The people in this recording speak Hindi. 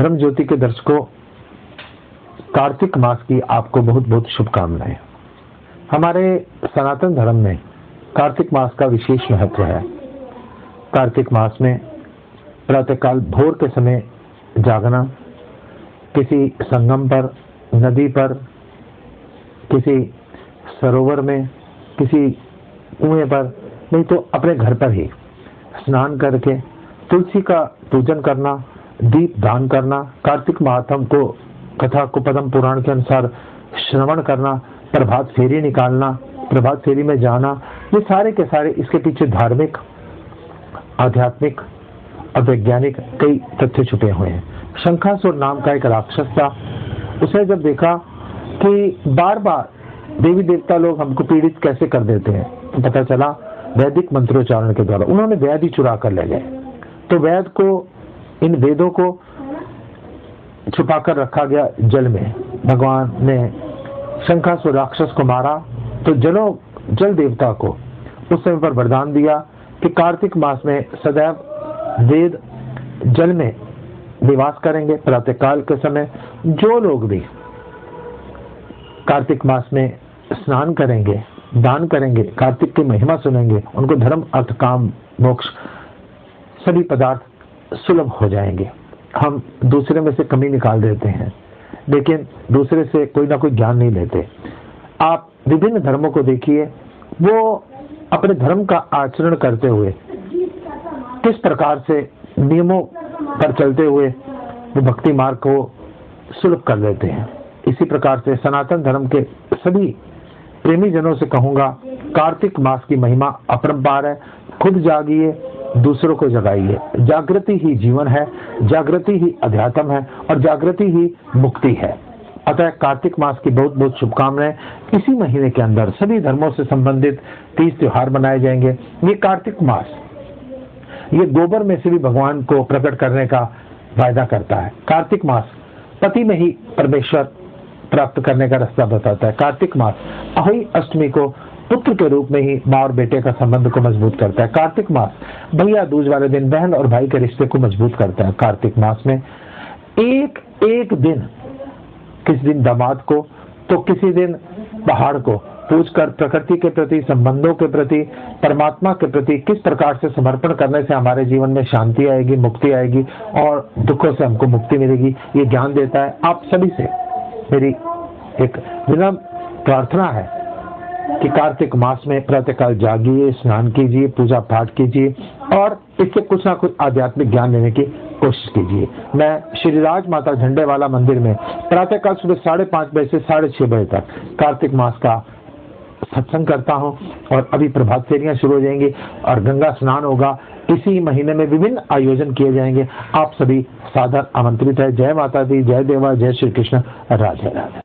धर्म ज्योति के दर्शकों, कार्तिक मास की आपको बहुत बहुत शुभकामनाएं। हमारे सनातन धर्म में कार्तिक मास का विशेष महत्व है। कार्तिक मास में प्रातःकाल भोर के समय जागना, किसी संगम पर, नदी पर, किसी सरोवर में, किसी कुएं पर, नहीं तो अपने घर पर ही स्नान करके तुलसी का पूजन करना, दीप दान करना, कार्तिक महात्म को, कथा को पद्म पुराण के अनुसार श्रवण करना, प्रभात फेरी निकालना, प्रभात फेरी में जाना, ये सारे के सारे इसके पीछे धार्मिक, आध्यात्मिक और वैज्ञानिक कई तथ्य छुपे हुए हैं। शंखासुर नाम का एक राक्षस था। उसे जब देखा कि बार बार देवी देवता लोग हमको पीड़ित कैसे कर देते हैं, तो पता चला वैदिक मंत्रोच्चारण के द्वारा उन्होंने वेद ही चुरा कर ले गए। तो वेद को, इन वेदों को छुपाकर रखा गया जल में। भगवान ने शंखासुर राक्षस को मारा तो जल देवता को उस समय पर वरदान दिया कि कार्तिक मास में सदैव वेद जल में निवास करेंगे। प्रातःकाल के समय जो लोग भी कार्तिक मास में स्नान करेंगे, दान करेंगे, कार्तिक की महिमा सुनेंगे, उनको धर्म, अर्थ, काम, मोक्ष सभी पदार्थ सुलभ हो जाएंगे। हम दूसरे में से कमी निकाल देते हैं, लेकिन दूसरे से कोई ना कोई ज्ञान नहीं लेते। आप विभिन्न धर्मों को देखिए, वो अपने धर्म का आचरण करते हुए किस प्रकार से नियमों पर चलते हुए वो भक्ति मार्ग को सुलभ कर लेते हैं। इसी प्रकार से सनातन धर्म के सभी प्रेमी जनों से कहूंगा, कार्तिक मास की महिमा अपरंपार है। खुद जागिए, दूसरों को जगाइए। जागृति ही जीवन है, जागृति ही अध्यात्म है और जागृति ही मुक्ति है। अतः कार्तिक मास की बहुत बहुत शुभकामनाएं। इसी महीने के अंदर सभी धर्मों से संबंधित 30 त्योहार मनाए जाएंगे। ये कार्तिक मास, ये गोबर में से भी भगवान को प्रकट करने का वायदा करता है। कार्तिक मास पति में ही परमेश्वर प्राप्त करने का रास्ता बताता है। कार्तिक मास अहोई अष्टमी को पुत्र के रूप में ही माँ और बेटे का संबंध को मजबूत करता है। कार्तिक मास भैया दूज वाले दिन बहन और भाई के रिश्ते को मजबूत करता है। कार्तिक मास में एक एक दिन, किस दिन दामाद को तो किसी दिन पहाड़ को पूजकर प्रकृति के प्रति, संबंधों के प्रति, परमात्मा के प्रति किस प्रकार से समर्पण करने से हमारे जीवन में शांति आएगी, मुक्ति आएगी और दुखों से हमको मुक्ति मिलेगी, ये ज्ञान देता है। आप सभी से मेरी एक विनम्र प्रार्थना है कि कार्तिक मास में प्रातःकाल जागिए, स्नान कीजिए, पूजा पाठ कीजिए और इससे कुछ ना कुछ आध्यात्मिक ज्ञान लेने की कोशिश कीजिए। मैं श्री राज माता झंडे वाला मंदिर में प्रातःकाल सुबह 5:30 बजे से 6:30 बजे तक कार्तिक मास का सत्संग करता हूं और अभी प्रभात फेरियां शुरू हो जाएंगी और गंगा स्नान होगा। इसी महीने में विभिन्न आयोजन किए जाएंगे। आप सभी सादर आमंत्रित है। जय माता दी, जय देवा, जय श्री कृष्ण, राधे राधे।